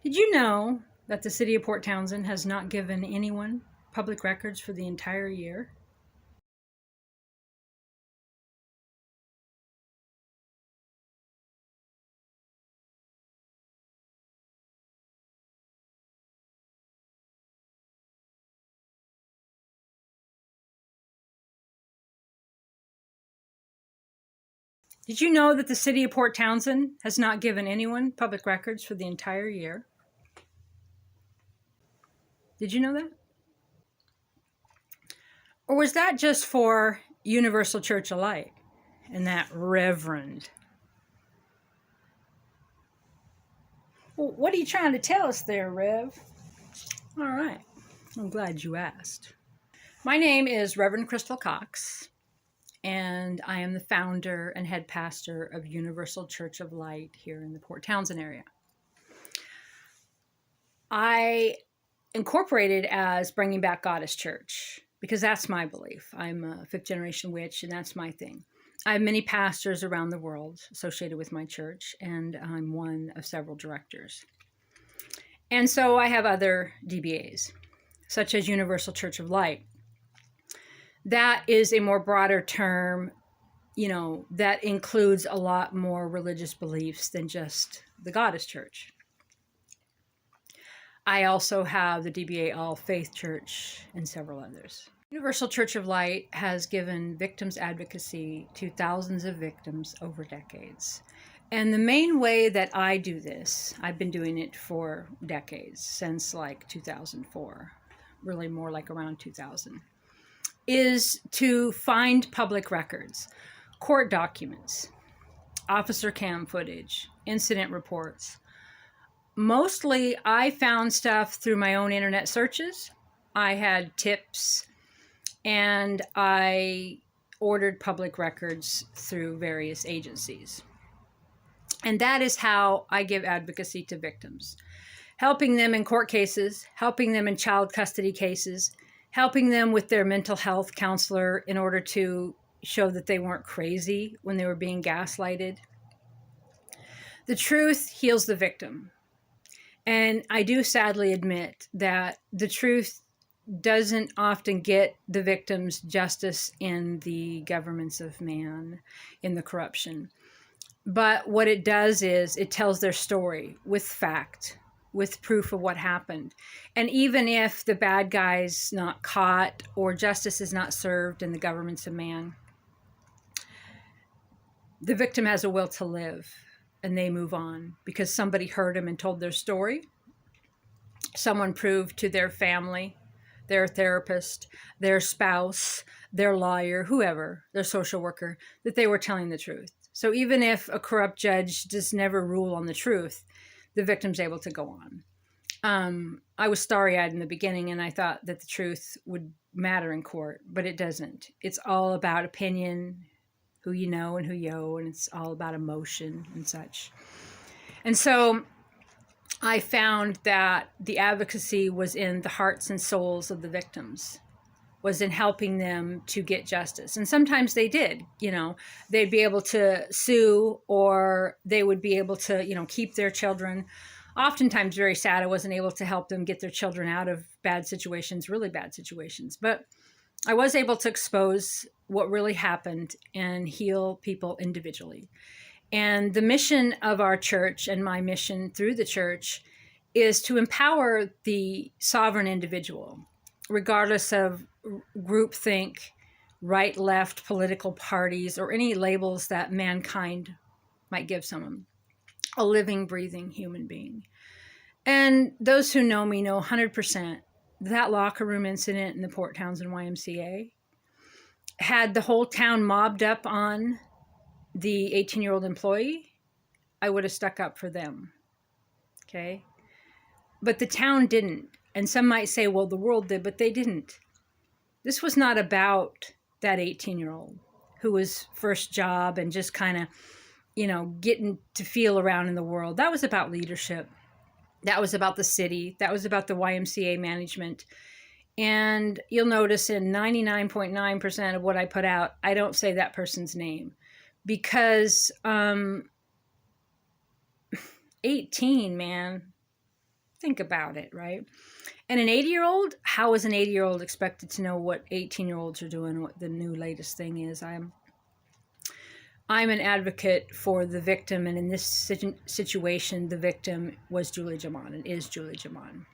Did you know that the city of Port Townsend has not given anyone public records for the entire year? Did you know that the city of Port Townsend has not given anyone public records for the entire year? Did you know that? Or was that just for Universal Church of Light and that Reverend? Well, what are you trying to tell us there, Rev? All right, I'm glad you asked. My name is Reverend Crystal Cox, and I am the founder and head pastor of Universal Church of Light here in the Port Townsend area. I incorporated as Bringing Back Goddess Church because that's my belief. I'm a fifth generation witch, and that's my thing. I have many pastors around the world associated with my church, and I'm one of several directors. And so I have other DBAs, such as Universal Church of Light. That is a more broader term, that includes a lot more religious beliefs than just the Goddess Church. I also have the DBA All Faith Church and several others. Universal Church of Light has given victims advocacy to thousands of victims over decades. And the main way that I do this, I've been doing it for decades, since like 2004, really more like around 2000, is to find public records, court documents, officer cam footage, incident reports. Mostly I found stuff through my own internet searches. I had tips, and I ordered public records through various agencies. And that is how I give advocacy to victims, helping them in court cases, helping them in child custody cases, helping them with their mental health counselor in order to show that they weren't crazy when they were being gaslighted. The truth heals the victim. And I do sadly admit that the truth doesn't often get the victims justice in the governments of man, in the corruption. But what it does is it tells their story with fact, with proof of what happened. And even if the bad guy's not caught or justice is not served in the governments of man, the victim has a will to live, and they move on because somebody heard them and told their story. Someone proved to their family, their therapist, their spouse, their lawyer, whoever, their social worker, that they were telling the truth. So even if a corrupt judge just never rule on the truth, the victim's able to go on. I was starry-eyed in the beginning, and I thought that the truth would matter in court, but it doesn't. It's all about opinion, who you know and who you owe, and it's all about emotion and such. And so I found that the advocacy was in the hearts and souls of the victims, was in helping them to get justice. And sometimes they did, they'd be able to sue, or they would be able to, keep their children. Oftentimes very sad, I wasn't able to help them get their children out of bad situations, really bad situations. But I was able to expose what really happened and heal people individually. And the mission of our church, and my mission through the church, is to empower the sovereign individual, regardless of groupthink, right, left, political parties, or any labels that mankind might give someone. A living, breathing human being. And those who know me know 100% that locker room incident in the Port Townsend YMCA had the whole town mobbed up on the 18-year-old employee, I would have stuck up for them, okay? But the town didn't. And some might say, well, the world did, but they didn't. This was not about that 18-year-old who was first job and just kind of, getting to feel around in the world. That was about leadership. That was about the city. That was about the YMCA management. And you'll notice in 99.9% of what I put out, I don't say that person's name. Because 18, man, Think about it, right? And an 80-year-old, how is an 80-year-old expected to know what 18-year-olds are doing, what the new latest thing is? I'm an advocate for the victim, and in this situation, the victim was Julie Jaman and is Julie Jaman.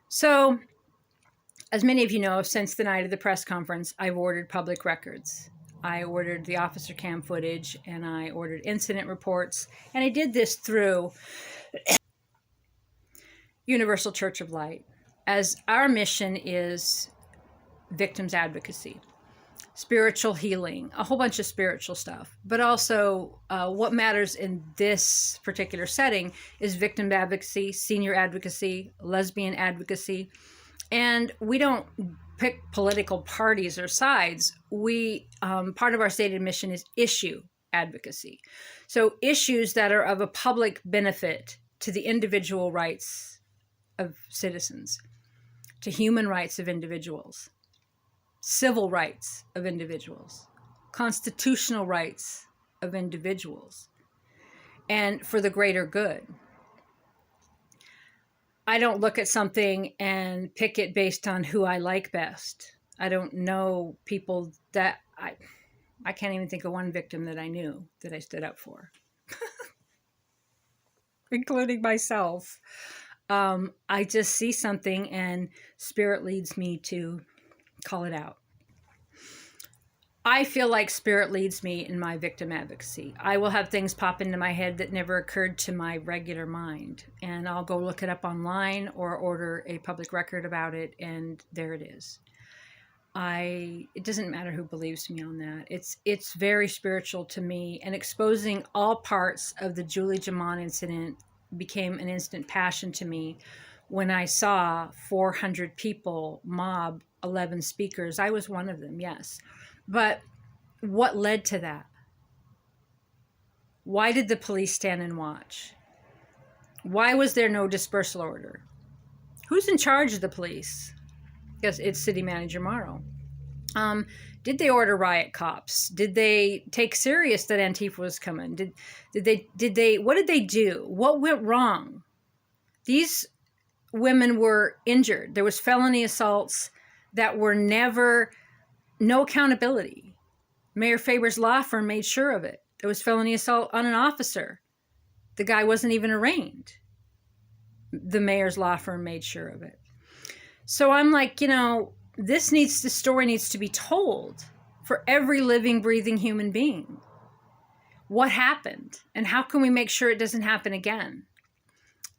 So, as many of you know, since the night of the press conference, I've ordered public records. I ordered the officer cam footage, and I ordered incident reports, and I did this through Universal Church of Light, as our mission is victims advocacy, spiritual healing, a whole bunch of spiritual stuff. But also what matters in this particular setting is victim advocacy, senior advocacy, lesbian advocacy. And we don't pick political parties or sides. We part of our stated mission is issue advocacy. So issues that are of a public benefit to the individual rights of citizens, to human rights of individuals, civil rights of individuals, constitutional rights of individuals, and for the greater good. I don't look at something and pick it based on who I like best. I don't know people that I can't even think of one victim that I knew that I stood up for, including myself. I just see something and spirit leads me to call it out. I feel like spirit leads me in my victim advocacy. I will have things pop into my head that never occurred to my regular mind, and I'll go look it up online or order a public record about it, and there it is. It doesn't matter who believes me on that. It's very spiritual to me, and exposing all parts of the Julie Jaman incident became an instant passion to me when I saw 400 people mob 11 speakers. I was one of them, yes. But what led to that? Why did the police stand and watch? Why was there no dispersal order? Who's in charge of the police? Yes, it's City Manager Mauro. Did they order riot cops? Did they take serious that Antifa was coming? Did they, what did they do? What went wrong? These women were injured. There was felony assaults that were never, no accountability. Mayor Faber's law firm made sure of it. There was felony assault on an officer. The guy wasn't even arraigned. The mayor's law firm made sure of it. So I'm like, the story needs to be told for every living, breathing human being. What happened? And how can we make sure it doesn't happen again?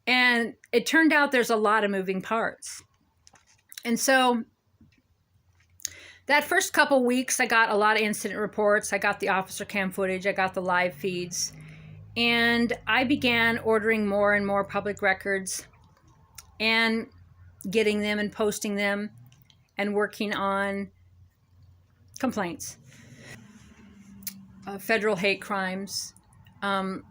And it turned out there's a lot of moving parts. And so that first couple weeks, I got a lot of incident reports. I got the officer cam footage. I got the live feeds. And I began ordering more and more public records and getting them and posting them and working on complaints, federal hate crimes,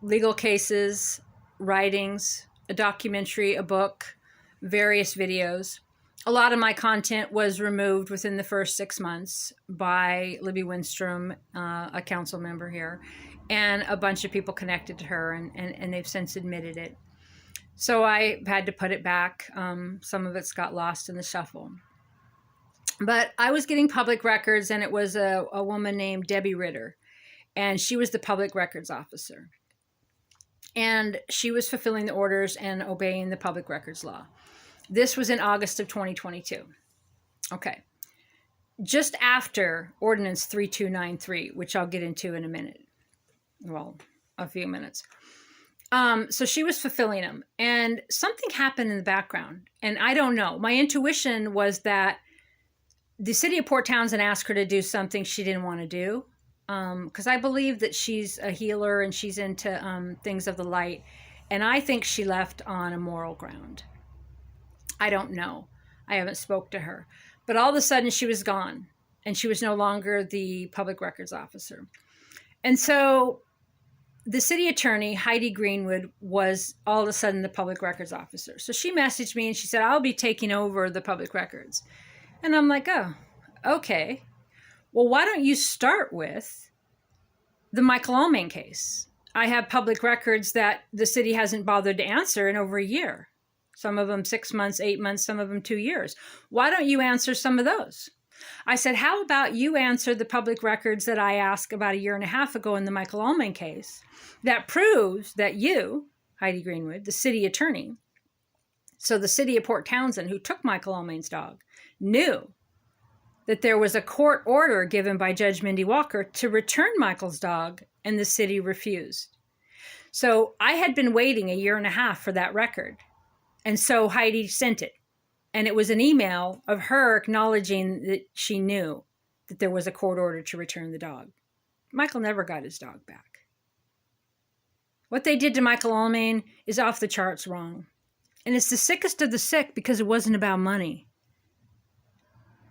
legal cases, writings, a documentary, a book, various videos. A lot of my content was removed within the first 6 months by Libby Wennstrom, a council member here, and a bunch of people connected to her, and they've since admitted it. So I had to put it back. Some of it's got lost in the shuffle. But I was getting public records, and it was a woman named Debbie Ritter, and she was the public records officer. And she was fulfilling the orders and obeying the public records law. This was in August of 2022. Okay. Just after Ordinance 3293, which I'll get into in a minute. Well, a few minutes. So she was fulfilling them, and something happened in the background, and I don't know. My intuition was that the city of Port Townsend asked her to do something she didn't want to do, because I believe that she's a healer and she's into things of the light, and I think she left on a moral ground. I don't know. I haven't spoke to her, but all of a sudden she was gone, and she was no longer the public records officer, and so the city attorney, Heidi Greenwood, was all of a sudden the public records officer. So she messaged me and she said, I'll be taking over the public records. And I'm like, oh, okay. Well, why don't you start with the Michael Allman case? I have public records that the city hasn't bothered to answer in over a year. Some of them 6 months, 8 months, some of them 2 years. Why don't you answer some of those? I said, how about you answer the public records that I asked about a year and a half ago in the Michael Allman case that proves that you, Heidi Greenwood, the city attorney, so the city of Port Townsend, who took Michael Allman's dog, knew that there was a court order given by Judge Mindy Walker to return Michael's dog, and the city refused. So I had been waiting a year and a half for that record. And so Heidi sent it. And it was an email of her acknowledging that she knew that there was a court order to return the dog. Michael never got his dog back. What they did to Michael Allman is off the charts wrong. And it's the sickest of the sick because it wasn't about money.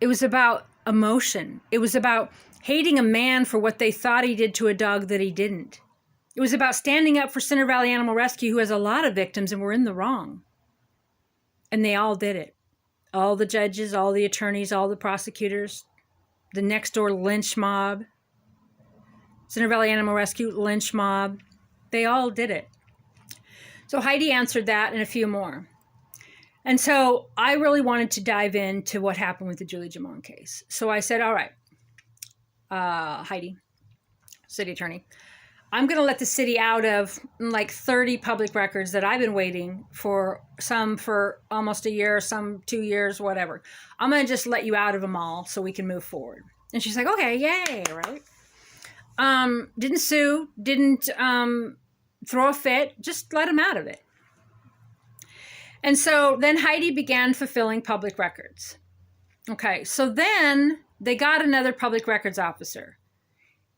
It was about emotion. It was about hating a man for what they thought he did to a dog that he didn't. It was about standing up for Center Valley Animal Rescue, who has a lot of victims and were in the wrong. And they all did it. All the judges, all the attorneys, all the prosecutors, the next door lynch mob, Center Valley Animal Rescue lynch mob, they all did it. So Heidi answered that and a few more. And so I really wanted to dive into what happened with the Julie Jaman case. So I said, all right, Heidi, city attorney, I'm going to let the city out of like 30 public records that I've been waiting for, some for almost a year, some 2 years, whatever. I'm going to just let you out of them all so we can move forward. And she's like, okay, yay, right? Didn't sue, didn't throw a fit, just let him out of it. And so then Heidi began fulfilling public records. Okay, so then they got another public records officer,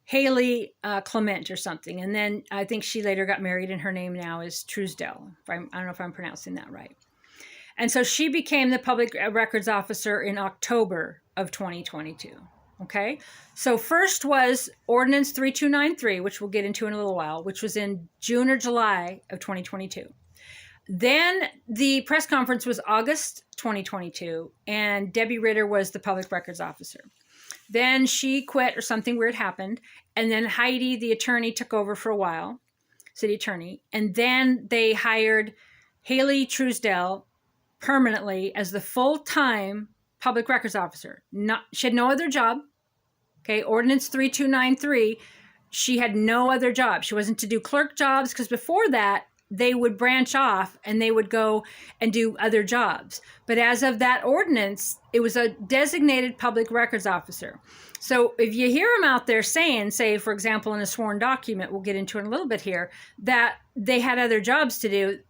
Haley Clement or something. And then I think she later got married and her name now is Truesdell. I don't know if I'm pronouncing that right. And so she became the public records officer in October of 2022. Okay, so first was Ordinance 3293, which we'll get into in a little while, which was in June or July of 2022. Then the press conference was August 2022, and Debbie Ritter was the public records officer. Then she quit or something weird happened, and then Heidi, the attorney, took over for a while, city attorney, and then they hired Haley Truesdell permanently as the full-time public records officer. She had no other job. Okay, Ordinance 3293, she had no other job. She wasn't to do clerk jobs, because before that, they would branch off and they would go and do other jobs. But as of that ordinance, it was a designated public records officer. So if you hear them out there saying, say, for example, in a sworn document, we'll get into it in a little bit here, that they had other jobs to do,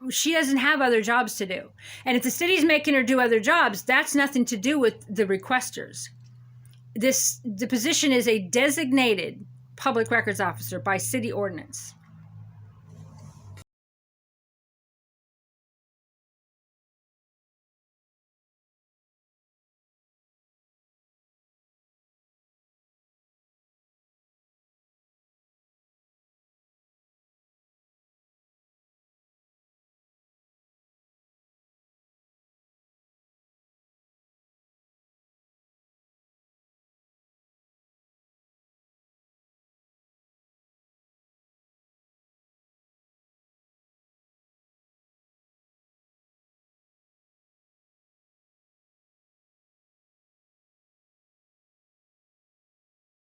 she doesn't have other jobs to do. And if the city's making her do other jobs, that's nothing to do with the requesters. The position is a designated public records officer by city ordinance.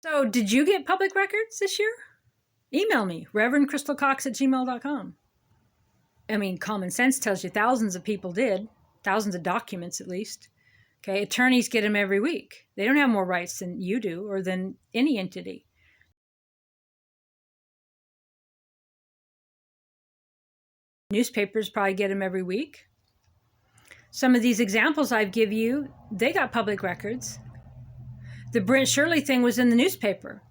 So did you get public records this year? Email me, reverendcrystalcox@gmail.com. I mean, common sense tells you thousands of people did, thousands of documents at least. Okay, attorneys get them every week. They don't have more rights than you do or than any entity. Newspapers probably get them every week. Some of these examples I've given you, they got public records. The Brent Shirley thing was in the newspaper.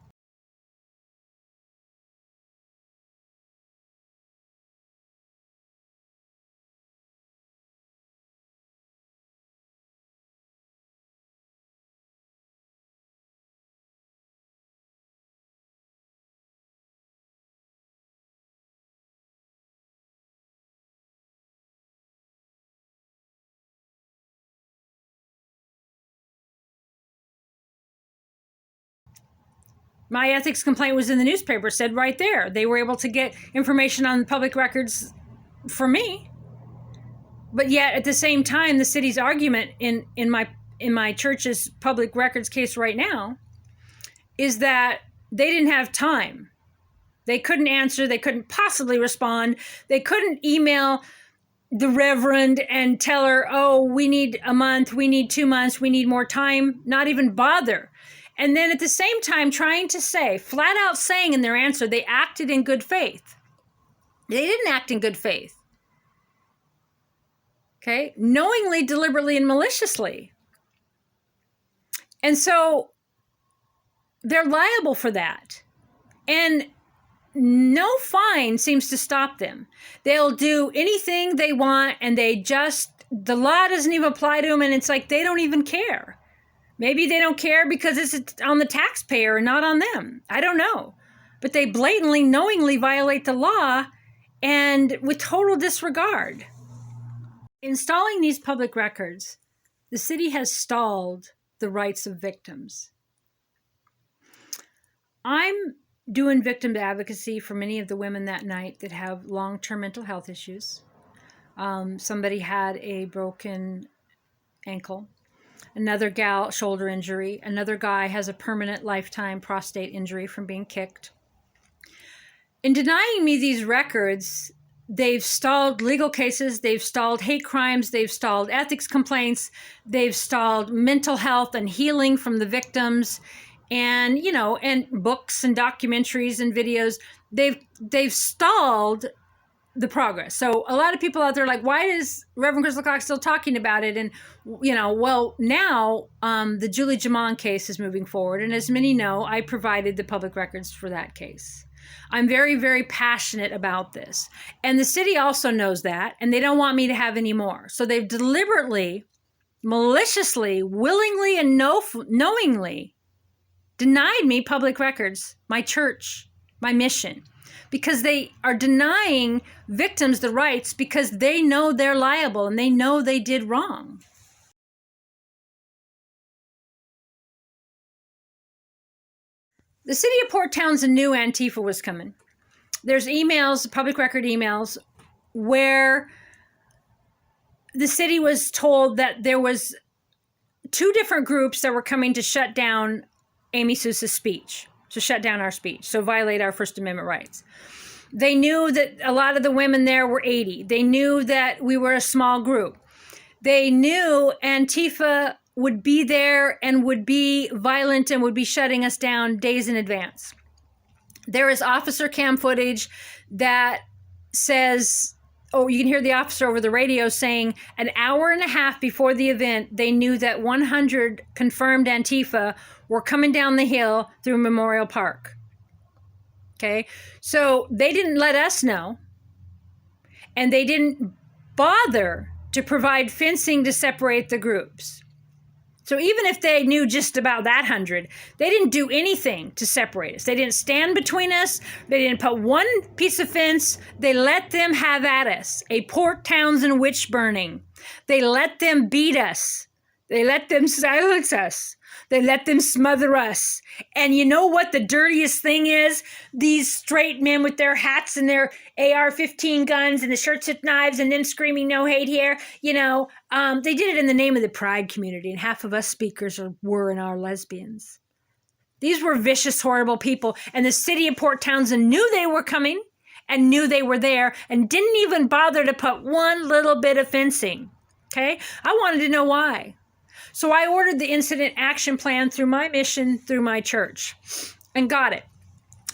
My ethics complaint was in the newspaper, said right there. They were able to get information on the public records for me. But yet at the same time, the city's argument in my church's public records case right now is that they didn't have time. They couldn't answer. They couldn't possibly respond. They couldn't email the Reverend and tell her, oh, we need a month, we need 2 months, we need more time, not even bother. And then at the same time trying to say, flat out saying in their answer, they acted in good faith. They didn't act in good faith. Okay? Knowingly, deliberately, and maliciously. And so they're liable for that. And no fine seems to stop them. They'll do anything they want, and the law doesn't even apply to them, and it's like they don't even care. Maybe they don't care because it's on the taxpayer and not on them. I don't know. But they blatantly, knowingly violate the law and with total disregard. Installing these public records, the city has stalled the rights of victims. I'm doing victim advocacy for many of the women that night that have long-term mental health issues. Somebody had a broken ankle. Another gal, shoulder injury. Another guy has a permanent lifetime prostate injury from being kicked. In denying me these records, they've stalled legal cases, they've stalled hate crimes, they've stalled ethics complaints, they've stalled mental health and healing from the victims, and, and books and documentaries and videos. They've stalled the progress. So a lot of people out there are like, why is Reverend Crystal Cox still talking about it? And, well, now the Julie Jaman case is moving forward. And as many know, I provided the public records for that case. I'm very, very passionate about this. And the city also knows that, and they don't want me to have any more. So they've deliberately, maliciously, willingly, and knowingly denied me public records, my church, my mission, because they are denying victims the rights because they know they're liable and they know they did wrong. The city of Port Townsend knew Antifa was coming. There's emails, public record emails, where the city was told that there was 2 different groups that were coming to shut down Amy Sousa's speech, to shut down our speech, so violate our First Amendment rights. They knew that a lot of the women there were 80. They knew that we were a small group. They knew Antifa would be there and would be violent and would be shutting us down days in advance. There is officer cam footage that says, you can hear the officer over the radio saying an hour and a half before the event, they knew that 100 confirmed Antifa were coming down the hill through Memorial Park. Okay, so they didn't let us know, and they didn't bother to provide fencing to separate the groups. So even if they knew just about that 100, they didn't do anything to separate us. They didn't stand between us. They didn't put one piece of fence. They let them have at us, a Port Townsend witch burning. They let them beat us. They let them silence us. They let them smother us. And you know what the dirtiest thing is? These straight men with their hats and their AR-15 guns and the shirts with knives and them screaming no hate here. They did it in the name of the pride community, and half of us speakers were and are lesbians. These were vicious, horrible people. And the city of Port Townsend knew they were coming and knew they were there and didn't even bother to put one little bit of fencing. Okay? I wanted to know why. So I ordered the incident action plan through my mission, through my church, and got it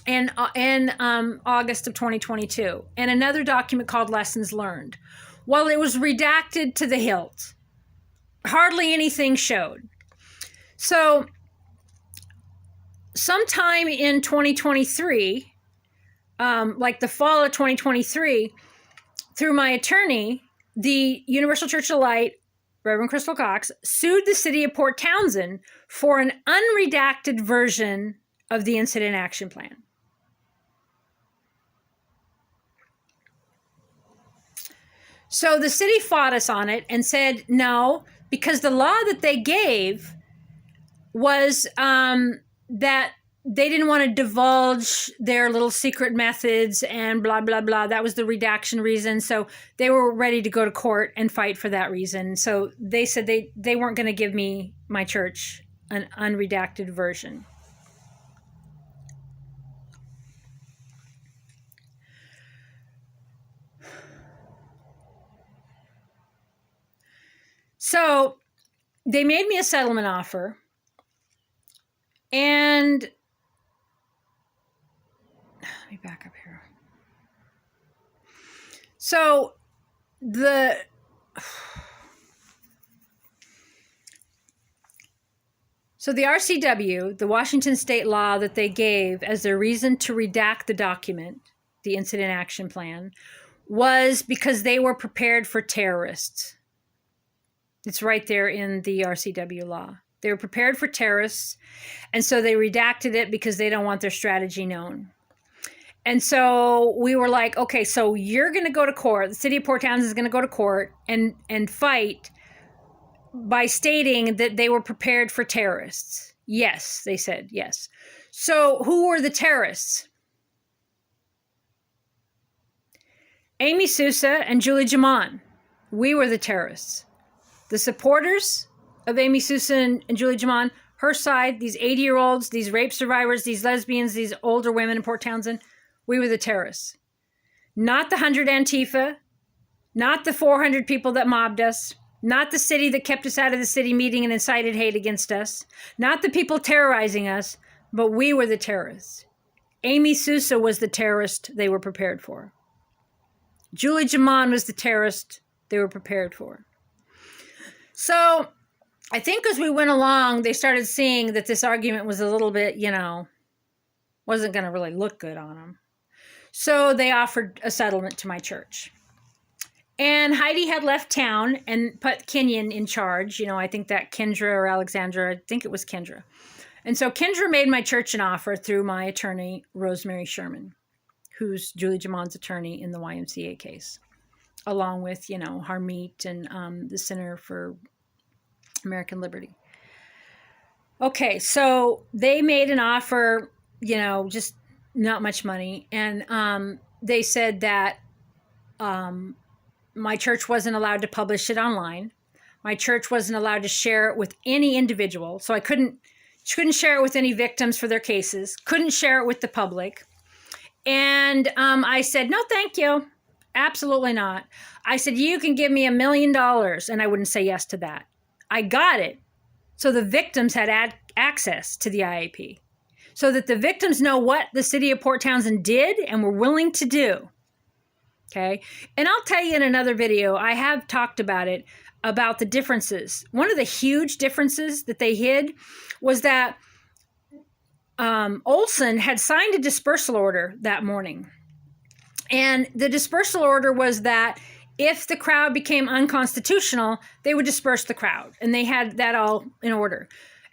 in August of 2022. And another document called Lessons Learned. Well, it was redacted to the hilt. Hardly anything showed. So sometime in 2023, like the fall of 2023, through my attorney, the Universal Church of Light, Reverend Crystal Cox, sued the city of Port Townsend for an unredacted version of the incident action plan. So the city fought us on it and said no, because the law that they gave was that they didn't want to divulge their little secret methods and blah, blah, blah. That was the redaction reason. So they were ready to go to court and fight for that reason. So they said they weren't going to give me, my church, an unredacted version. So they made me a settlement offer, and let me back up here. So the RCW, the Washington state law that they gave as their reason to redact the document, the incident action plan, was because they were prepared for terrorists. It's right there in the RCW law. They were prepared for terrorists, and so they redacted it because they don't want their strategy known. And so we were like, okay, so you're going to go to court. The city of Port Townsend is going to go to court and fight by stating that they were prepared for terrorists. Yes, they said, yes. So who were the terrorists? Amy Sousa and Julie Jaman. We were the terrorists. The supporters of Amy Sousa and Julie Jaman, her side, these 80-year-olds, these rape survivors, these lesbians, these older women in Port Townsend, we were the terrorists. Not the 100 Antifa, not the 400 people that mobbed us, not the city that kept us out of the city meeting and incited hate against us, not the people terrorizing us, but we were the terrorists. Amy Sousa was the terrorist they were prepared for. Julie Jaman was the terrorist they were prepared for. So I think as we went along, they started seeing that this argument was a little bit, wasn't going to really look good on them. So they offered a settlement to my church. And Heidi had left town and put Kenyon in charge. I think that Kendra or Alexandra, I think it was Kendra. And so Kendra made my church an offer through my attorney, Rosemary Sherman, who's Julie Jaman's attorney in the YMCA case, along with, Harmeet and the Center for American Liberty. Okay, so they made an offer, just not much money. And they said that my church wasn't allowed to publish it online. My church wasn't allowed to share it with any individual. So I couldn't share it with any victims for their cases, couldn't share it with the public. And I said, no, thank you. Absolutely not. I said, you can give me $1 million. And I wouldn't say yes to that. I got it. So the victims had access to the IAP, so that the victims know what the city of Port Townsend did and were willing to do. Okay. And I'll tell you in another video, I have talked about it, about the differences. One of the huge differences that they hid was that Olson had signed a dispersal order that morning. And the dispersal order was that if the crowd became unconstitutional, they would disperse the crowd. And they had that all in order.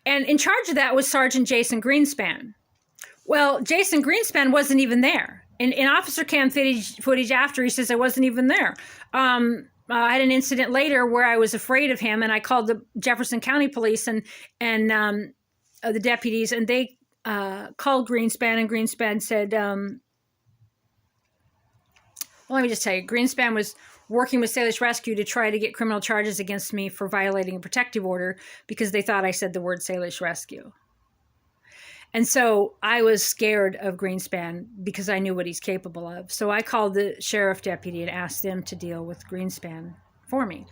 And in charge of that was Sergeant Jason Greenspane. Well, Jason Greenspane wasn't even there. In officer cam footage after, he says I wasn't even there. I had an incident later where I was afraid of him, and I called the Jefferson County Police and the deputies, and they called Greenspane, and Greenspane said, well, let me just tell you, Greenspane was working with Salish Rescue to try to get criminal charges against me for violating a protective order because they thought I said the word Salish Rescue. And so I was scared of Greenspane because I knew what he's capable of. So I called the sheriff deputy and asked them to deal with Greenspane for me.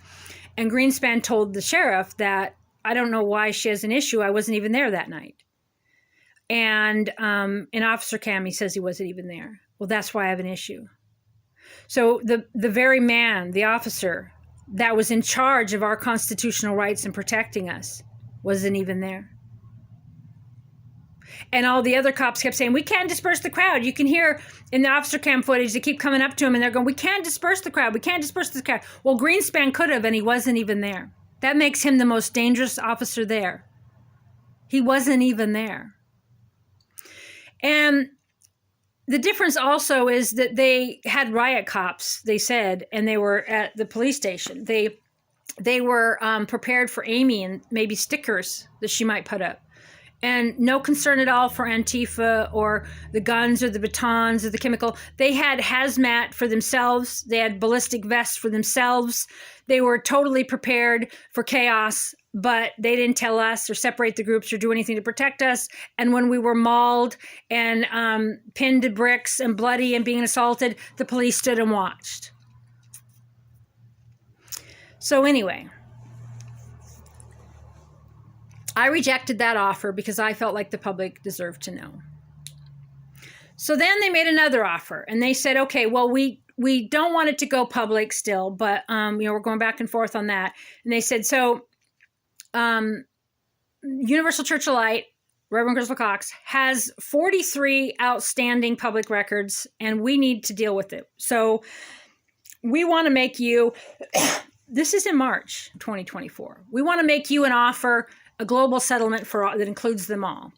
And Greenspane told the sheriff that I don't know why she has an issue. I wasn't even there that night. And in officer cam, he says he wasn't even there. Well, that's why I have an issue. So the very man, the officer that was in charge of our constitutional rights and protecting us wasn't even there. And all the other cops kept saying, we can't disperse the crowd. You can hear in the officer cam footage, they keep coming up to him and they're going, we can't disperse the crowd. We can't disperse the crowd. Well, Greenspane could have, and he wasn't even there. That makes him the most dangerous officer there. He wasn't even there. And the difference also is that they had riot cops, they said, and they were at the police station. They were prepared for Amy and maybe stickers that she might put up. and no concern at all for Antifa or the guns or the batons or the chemical. They had hazmat for themselves. They had ballistic vests for themselves. They were totally prepared for chaos, but they didn't tell us or separate the groups or do anything to protect us. And when we were mauled and pinned to bricks and bloody and being assaulted, the police stood and watched. So anyway, I rejected that offer because I felt like the public deserved to know. So then they made another offer and they said, okay, well, we don't want it to go public still, but, we're going back and forth on that. And they said, so, Universal Church of Light, Reverend Crystal Cox, has 43 outstanding public records and we need to deal with it. So we want to make you, this is in March 2024. We want to make you an offer, a global settlement for all, that includes them all.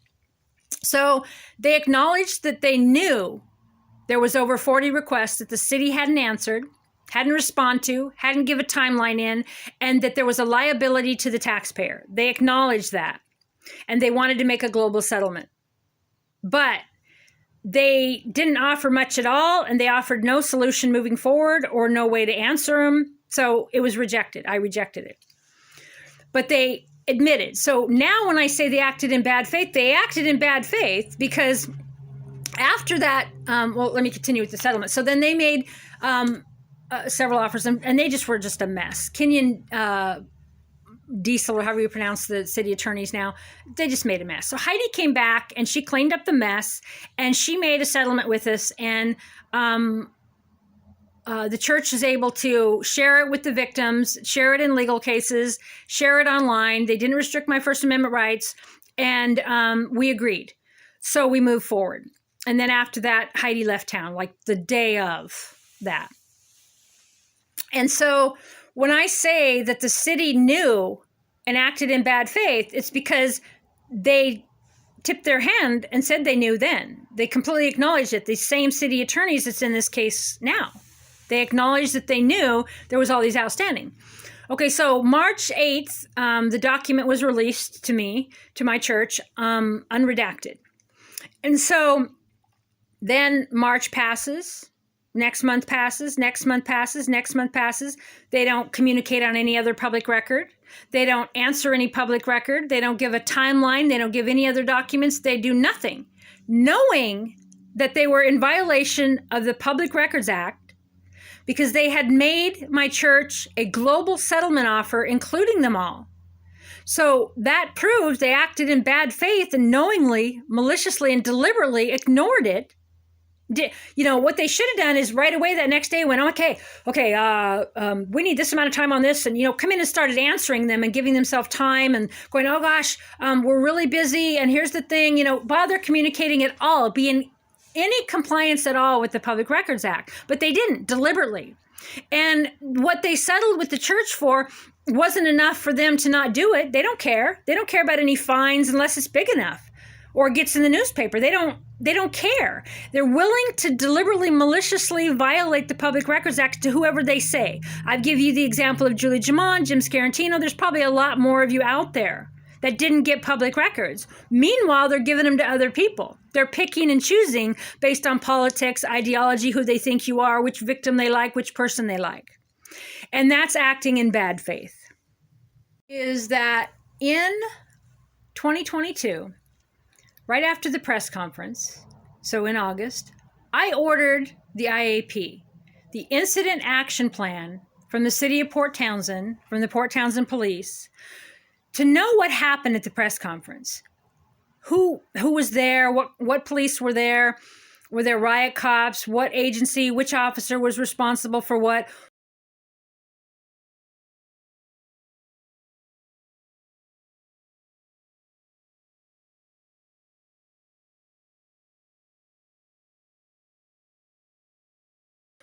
So they acknowledged that they knew there was over 40 requests that the city hadn't answered, hadn't responded to, hadn't given a timeline in, and that there was a liability to the taxpayer. They acknowledged that, and they wanted to make a global settlement. But they didn't offer much at all, and they offered no solution moving forward or no way to answer them. So it was rejected. I rejected it. But they admitted. So now when I say they acted in bad faith, they acted in bad faith because after that, well, let me continue with the settlement. So then they made several offers, and they just were just a mess. Kenyon Diesel, or however you pronounce the city attorneys now, they just made a mess. So Heidi came back, and she cleaned up the mess, and she made a settlement with us, and the church is able to share it with the victims, share it in legal cases, share it online. They didn't restrict my First Amendment rights, and we agreed. So we moved forward. And then after that, Heidi left town, like the day of that. And so when I say that the city knew and acted in bad faith, it's because they tipped their hand and said they knew then. They completely acknowledged it. The same city attorneys that's in this case now. They acknowledged that they knew there was all these outstanding. Okay, so March 8th, the document was released to me, to my church, unredacted. And so then March passes, next month passes, next month passes, next month passes. They don't communicate on any other public record. They don't answer any public record. They don't give a timeline. They don't give any other documents. They do nothing, knowing that they were in violation of the Public Records Act because they had made my church a global settlement offer, including them all. So that proves they acted in bad faith and knowingly, maliciously, and deliberately ignored it. What they should have done is right away that next day went, okay, we need this amount of time on this, and, come in and started answering them and giving themselves time and going, oh gosh, we're really busy, and here's the thing, bother communicating at all, be in any compliance at all with the Public Records Act. But they didn't, deliberately. And what they settled with the church for wasn't enough for them to not do it. They don't care. They don't care about any fines unless it's big enough or it gets in the newspaper. They don't care. They're willing to deliberately, maliciously violate the Public Records Act to whoever they say. I've given you the example of Julie Jaman, Jim Scarantino. There's probably a lot more of you out there that didn't get public records. Meanwhile, they're giving them to other people. They're picking and choosing based on politics, ideology, who they think you are, which victim they like, which person they like. And that's acting in bad faith. Is that in 2022, right after the press conference, so in August, I ordered the IAP, the Incident Action Plan from the city of Port Townsend, from the Port Townsend Police, to know what happened at the press conference. Who was there? What police were there? Were there riot cops? What agency? Which officer was responsible for what?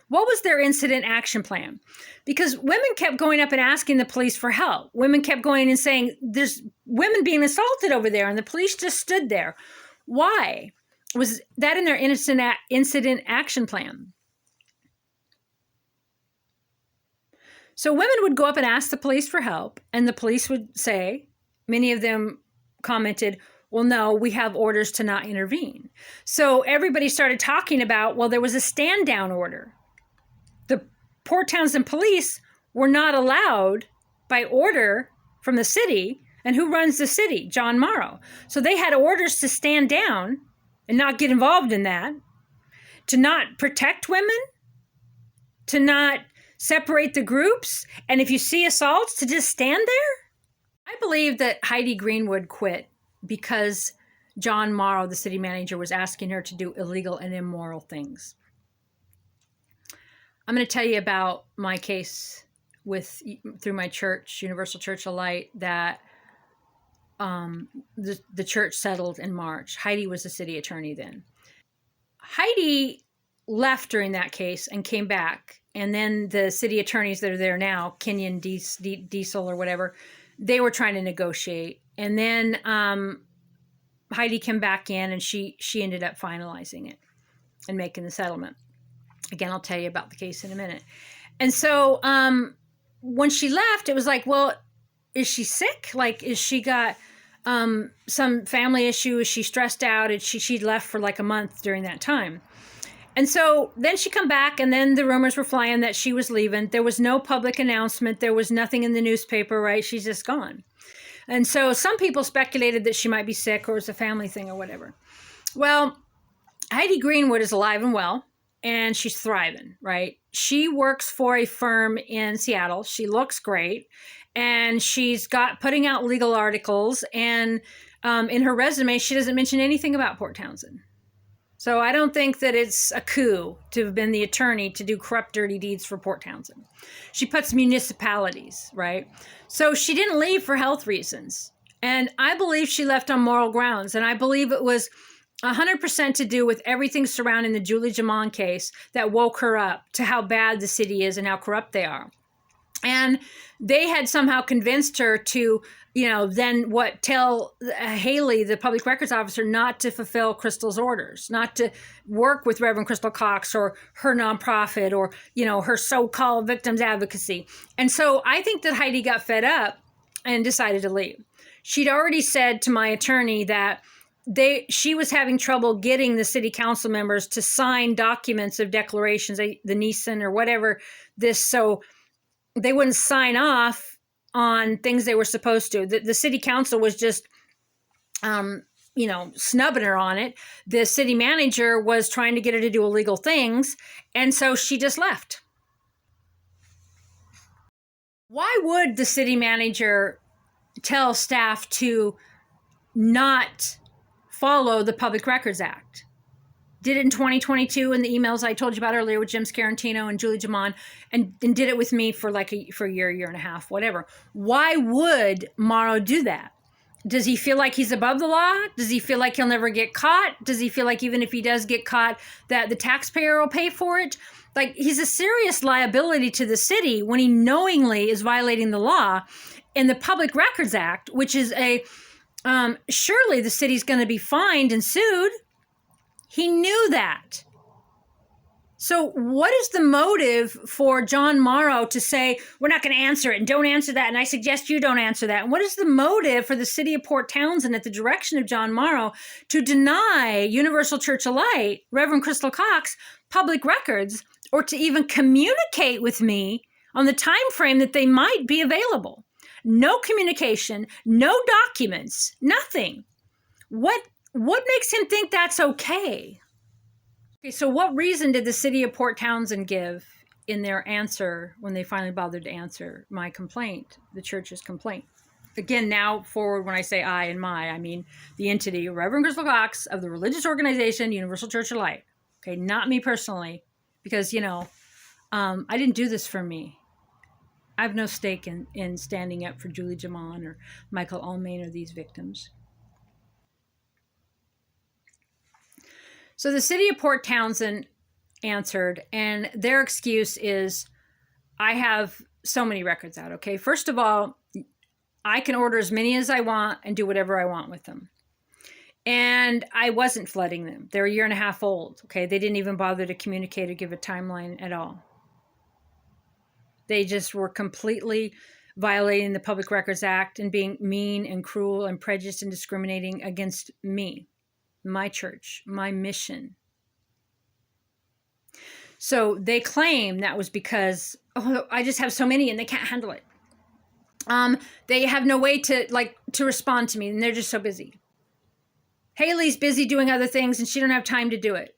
What was their incident action plan? Because women kept going up and asking the police for help. Women kept going and saying, there's women being assaulted over there, and the police just stood there. Why? Was that in their incident action plan? So women would go up and ask the police for help, and the police would say, many of them commented, Well, no, we have orders to not intervene. So everybody started talking about, well, there was a stand down order. The Port Townsend police were not allowed by order from the city. And who runs the city? John Mauro. So they had orders to stand down and not get involved in that, to not protect women, to not separate the groups. And if you see assaults, to just stand there. I believe that Heidi Greenwood quit because John Mauro, the city manager, was asking her to do illegal and immoral things. I'm going to tell you about my case through my church, Universal Church of Light, that the church settled in March. Heidi was the city attorney then. Heidi left during that case and came back. And then the city attorneys that are there now, Kenyon Diesel or whatever, they were trying to negotiate. And then Heidi came back in and she ended up finalizing it and making the settlement. Again, I'll tell you about the case in a minute. And so when she left, it was like, well, is she sick? Like, is she got some family issue? Is she stressed out? And she left for like a month during that time. And so then she come back, and then the rumors were flying that she was leaving. There was no public announcement. There was nothing in the newspaper, right? She's just gone. And so some people speculated that she might be sick or it was a family thing or whatever. Well, Heidi Greenwood is alive and well, and she's thriving, right? She works for a firm in Seattle. She looks great, and she's putting out legal articles. And in her resume, she doesn't mention anything about Port Townsend. So I don't think that it's a coup to have been the attorney to do corrupt, dirty deeds for Port Townsend. She puts municipalities, right? So she didn't leave for health reasons. And I believe she left on moral grounds. And I believe it was 100% to do with everything surrounding the Julie Jaman case that woke her up to how bad the city is and how corrupt they are. And they had somehow convinced her to, then tell Haley, the public records officer, not to fulfill Crystal's orders, not to work with Reverend Crystal Cox or her nonprofit or, her so-called victims advocacy. And so I think that Heidi got fed up and decided to leave. She'd already said to my attorney that she was having trouble getting the city council members to sign documents of declarations, the Neeson or whatever this, so they wouldn't sign off on things they were supposed to. The city council was just, snubbing her on it. The city manager was trying to get her to do illegal things. And so she just left. Why would the city manager tell staff to not follow the Public Records Act? Did it in 2022 in the emails I told you about earlier with Jim Scarantino and Julie Jaman, and did it with me for a year and a half, whatever. Why would Mauro do that? Does he feel like he's above the law? Does he feel like he'll never get caught? Does he feel like even if he does get caught, that the taxpayer will pay for it? Like, he's a serious liability to the city when he knowingly is violating the law. And the Public Records Act, which is surely the city's going to be fined and sued. He knew that. So what is the motive for John Mauro to say, we're not going to answer it and don't answer that, and I suggest you don't answer that? And what is the motive for the city of Port Townsend at the direction of John Mauro to deny Universal Church of Light, Reverend Crystal Cox, public records, or to even communicate with me on the time frame that they might be available? No communication, no documents, nothing. What makes him think that's okay? Okay, so what reason did the city of Port Townsend give in their answer when they finally bothered to answer my complaint, the church's complaint? Again, now forward, when I say I and my, I mean the entity, Reverend Crystal Cox of the religious organization, Universal Church of Light. Okay, not me personally, because, I didn't do this for me. I have no stake in standing up for Julie Jaman or Michael Almain or these victims. So the city of Port Townsend answered, and their excuse is, I have so many records out, okay? First of all, I can order as many as I want and do whatever I want with them. And I wasn't flooding them. They're a year and a half old, okay? They didn't even bother to communicate or give a timeline at all. They just were completely violating the Public Records Act and being mean and cruel and prejudiced and discriminating against me, my church, my mission. So they claim that was because, oh, I just have so many and they can't handle it. They have no way to respond to me, and they're just so busy. Haley's busy doing other things and she don't have time to do it.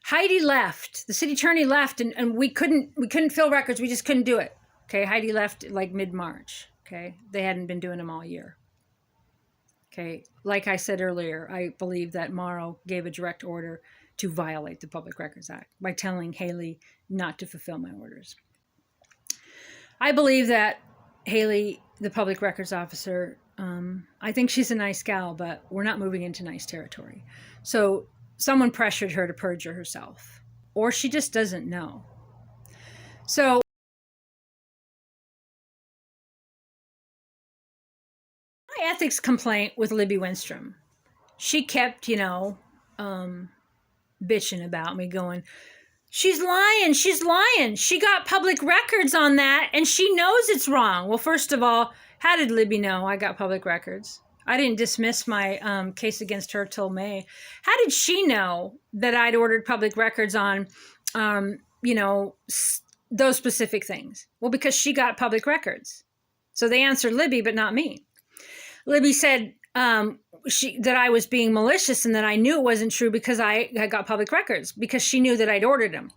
Heidi left. The city attorney left, and we couldn't fill records. We just couldn't do it. Okay, Heidi left like mid-March. Okay, they hadn't been doing them all year. Okay, like I said earlier, I believe that Mauro gave a direct order to violate the Public Records Act by telling Haley not to fulfill my orders. I believe that Haley, the public records officer, I think she's a nice gal, but we're not moving into nice territory. So someone pressured her to perjure herself, or she just doesn't know. So my ethics complaint with Libby Wennstrom, she kept, bitching about me, going, she's lying. She got public records on that and she knows it's wrong. Well, first of all, how did Libby know I got public records? I didn't dismiss my case against her till May. How did she know that I'd ordered public records on, those specific things? Well, because she got public records. So they answered Libby, but not me. Libby said that I was being malicious and that I knew it wasn't true because I got public records, because she knew that I'd ordered them.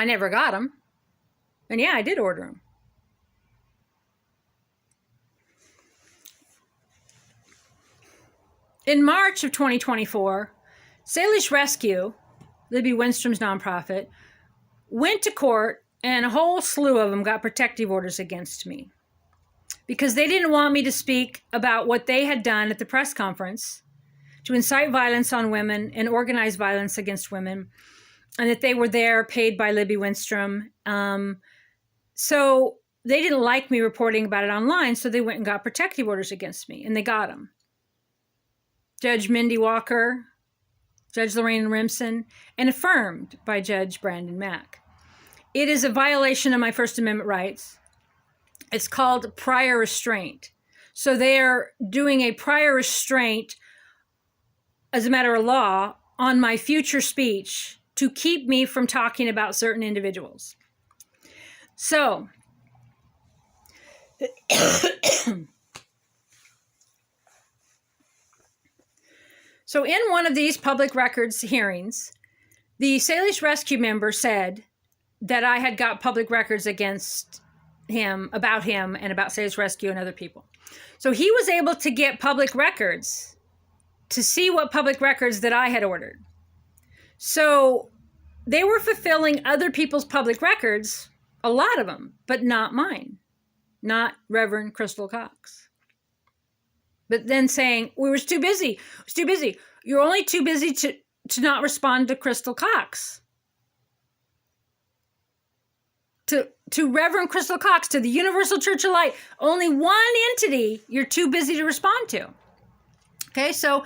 I never got them. And yeah, I did order them. In March of 2024, Salish Rescue, Libby Wennstrom's nonprofit, went to court, and a whole slew of them got protective orders against me because they didn't want me to speak about what they had done at the press conference to incite violence on women and organize violence against women, and that they were there paid by Libby Wennstrom. So they didn't like me reporting about it online, so they went and got protective orders against me, and they got them. Judge Mindy Walker, Judge Lorraine Rimson, and affirmed by Judge Brandon Mack. It is a violation of my First Amendment rights. It's called prior restraint. So they're doing a prior restraint as a matter of law on my future speech to keep me from talking about certain individuals. So So in one of these public records hearings, the Salish Rescue member said that I had got public records against him, and about Salish Rescue and other people. So he was able to get public records to see what public records that I had ordered. So they were fulfilling other people's public records, a lot of them, but not mine. not Reverend Crystal Cox. But then saying, we were too busy. It was too busy. You're only too busy to not respond to Crystal Cox. To Reverend Crystal Cox, to the Universal Church of Light, only one entity you're too busy to respond to. Okay, so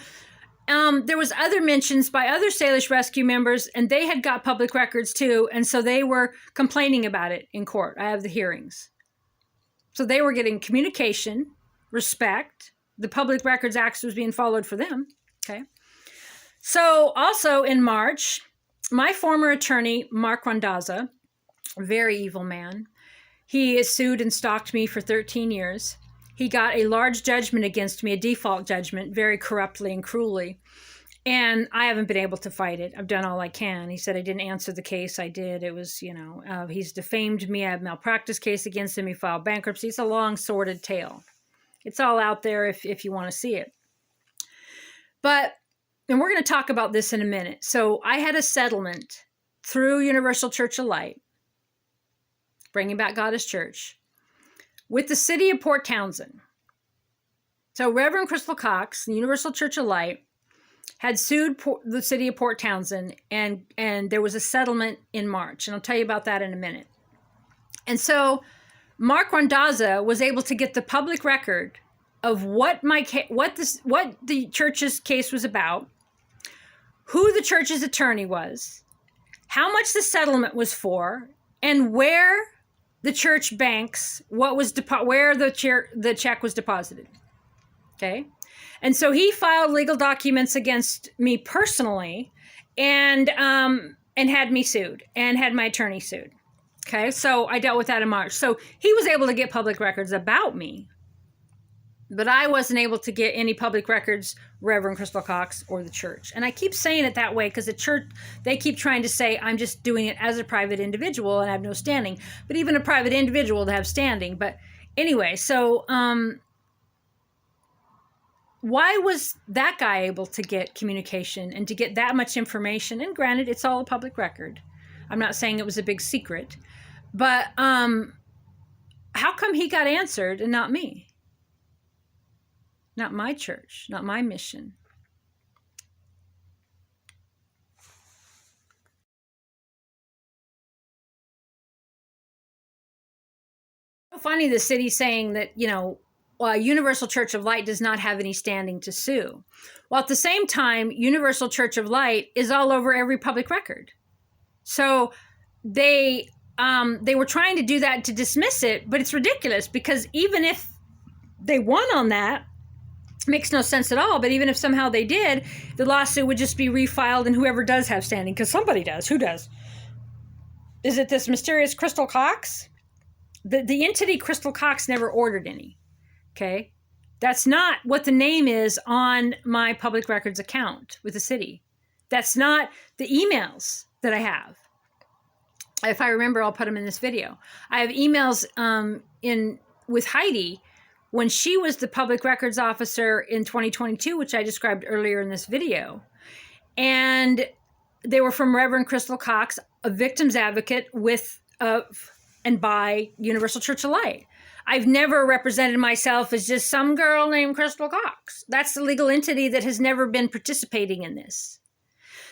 there was other mentions by other Salish rescue members, and they had got public records too, and so they were complaining about it in court. I have the hearings. So they were getting communication, respect. The Public Records Act was being followed for them. Okay. So also in March, my former attorney, Mark Randazza, very evil man, he is sued and stalked me for 13 years. He got a large judgment against me, a default judgment, very corruptly and cruelly. And I haven't been able to fight it. I've done all I can. He said I didn't answer the case. I did. It was, he's defamed me. I have a malpractice case against him. He filed bankruptcy. It's a long, sordid tale. It's all out there if you want to see it. And we're going to talk about this in a minute. So I had a settlement through Universal Church of Light, Bringing Back God as Church, with the city of Port Townsend. So Reverend Crystal Cox, the Universal Church of Light, had sued the city of Port Townsend, and there was a settlement in March. And I'll tell you about that in a minute. And so Mark Randazza was able to get the public record of what the church's case was about, who the church's attorney was, how much the settlement was for, and where the church banks, where the check was deposited. Okay. And so he filed legal documents against me personally, and had me sued, and had my attorney sued. Okay, so I dealt with that in March. So he was able to get public records about me, but I wasn't able to get any public records, Reverend Crystal Cox or the church. And I keep saying it that way because the church, they keep trying to say I'm just doing it as a private individual and I have no standing. But even a private individual to have standing. But anyway, so why was that guy able to get communication and to get that much information? And granted, it's all a public record. I'm not saying it was a big secret, but how come he got answered and not me? Not my church, not my mission. So funny, the city saying that, Universal Church of Light does not have any standing to sue. While at the same time, Universal Church of Light is all over every public record. So they were trying to do that to dismiss it, but it's ridiculous because even if they won on that, it makes no sense at all. But even if somehow they did, the lawsuit would just be refiled, and whoever does have standing, because somebody does. Who does? Is it this mysterious Crystal Cox? The entity Crystal Cox never ordered any. Okay, that's not what the name is on my public records account with the city. That's not the emails that I have. If I remember, I'll put them in this video. I have emails with Heidi when she was the public records officer in 2022, which I described earlier in this video. And they were from Reverend Crystal Cox, a victim's advocate with and by Universal Church of Light. I've never represented myself as just some girl named Crystal Cox. That's the legal entity that has never been participating in this.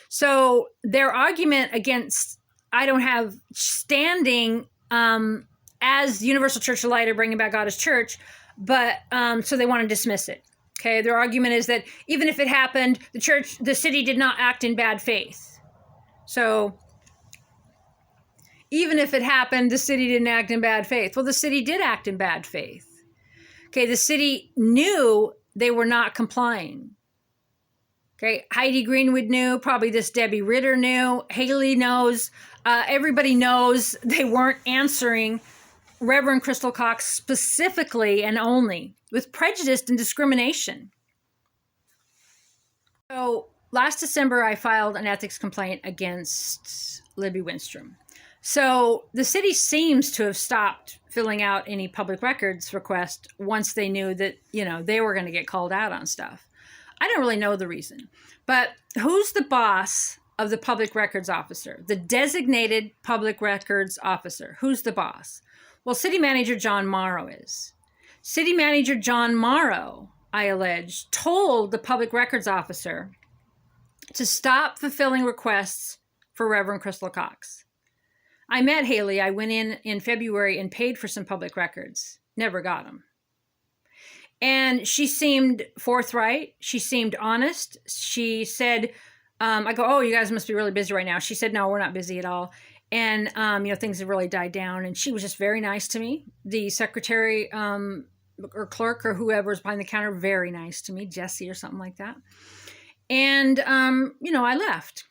So their argument against I don't have standing as Universal Church of Light or Bringing Back God as Church, but so they want to dismiss it. Okay, their argument is that even if it happened, the city did not act in bad faith. So even if it happened, the city didn't act in bad faith. Well, the city did act in bad faith. Okay, the city knew they were not complying. Okay, Heidi Greenwood knew, probably this Debbie Ritter knew, Haley knows, everybody knows they weren't answering Reverend Crystal Cox specifically and only with prejudice and discrimination. So last December, I filed an ethics complaint against Libby Wennstrom. So the city seems to have stopped filling out any public records request once they knew that, they were going to get called out on stuff. I don't really know the reason, but who's the boss of the public records officer, the designated public records officer. Who's the boss? Well, City Manager John Mauro is. City Manager John Mauro, I allege, told the public records officer to stop fulfilling requests for Reverend Crystal Cox. I met Haley. I went in February and paid for some public records. Never got them. And she seemed forthright. She seemed honest. She said, I go, oh, you guys must be really busy right now. She said, no, we're not busy at all. And, things have really died down. And she was just very nice to me. The secretary or clerk or whoever was behind the counter, very nice to me, Jesse or something like that. And, I left.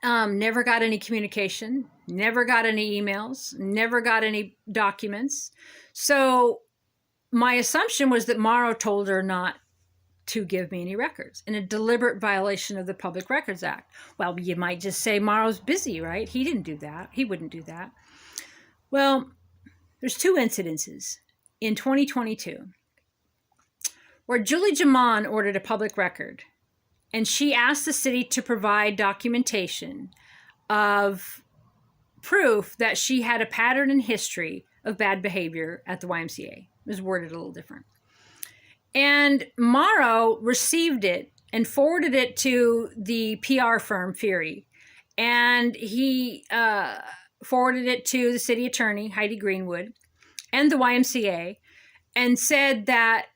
Never got any communication, never got any emails, never got any documents. So my assumption was that Mauro told her not to give me any records in a deliberate violation of the Public Records Act. Well, you might just say Mauro's busy, right? He didn't do that. He wouldn't do that. Well, there's two incidences in 2022 where Julie Jaman ordered a public record, and she asked the city to provide documentation of proof that she had a pattern and history of bad behavior at the YMCA. It was worded a little different. And Mauro received it and forwarded it to the PR firm, Fury. And he forwarded it to the city attorney, Heidi Greenwood, and the YMCA, and said that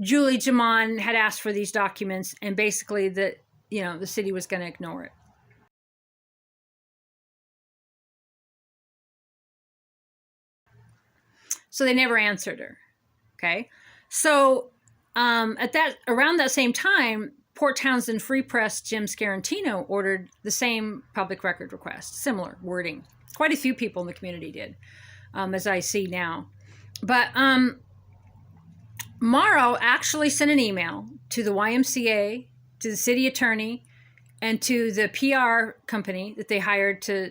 Julie Jaman had asked for these documents, and basically that, the city was going to ignore it. So they never answered her. Okay. So around that same time, Port Townsend Free Press Jim Scarantino ordered the same public record request, similar wording. Quite a few people in the community did, as I see now. But Mauro actually sent an email to the YMCA, to the city attorney, and to the PR company that they hired to,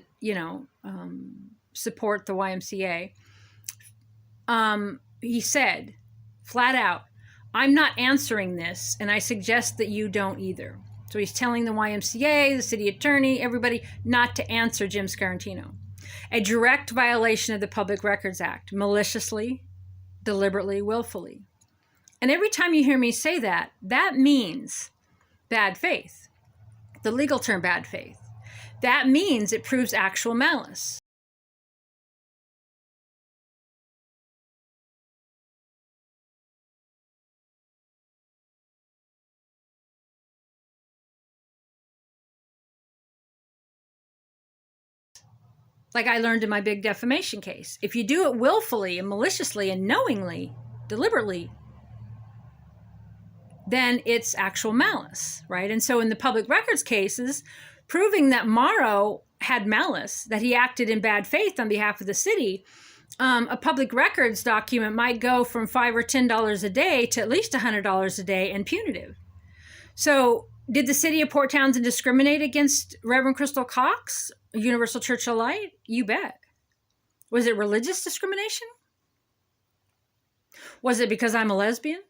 support the YMCA. He said, flat out, I'm not answering this, and I suggest that you don't either. So he's telling the YMCA, the city attorney, everybody not to answer Jim Scarantino. A direct violation of the Public Records Act, maliciously, deliberately, willfully. And every time you hear me say that, that means bad faith. The legal term bad faith. That means it proves actual malice. Like I learned in my big defamation case. If you do it willfully and maliciously and knowingly, deliberately, then it's actual malice, right? And so in the public records cases, proving that Mauro had malice, that he acted in bad faith on behalf of the city, a public records document might go from $5 or $10 a day to at least $100 a day and punitive. So did the city of Port Townsend discriminate against Reverend Crystal Cox, Universal Church of Light? You bet. Was it religious discrimination? Was it because I'm a lesbian?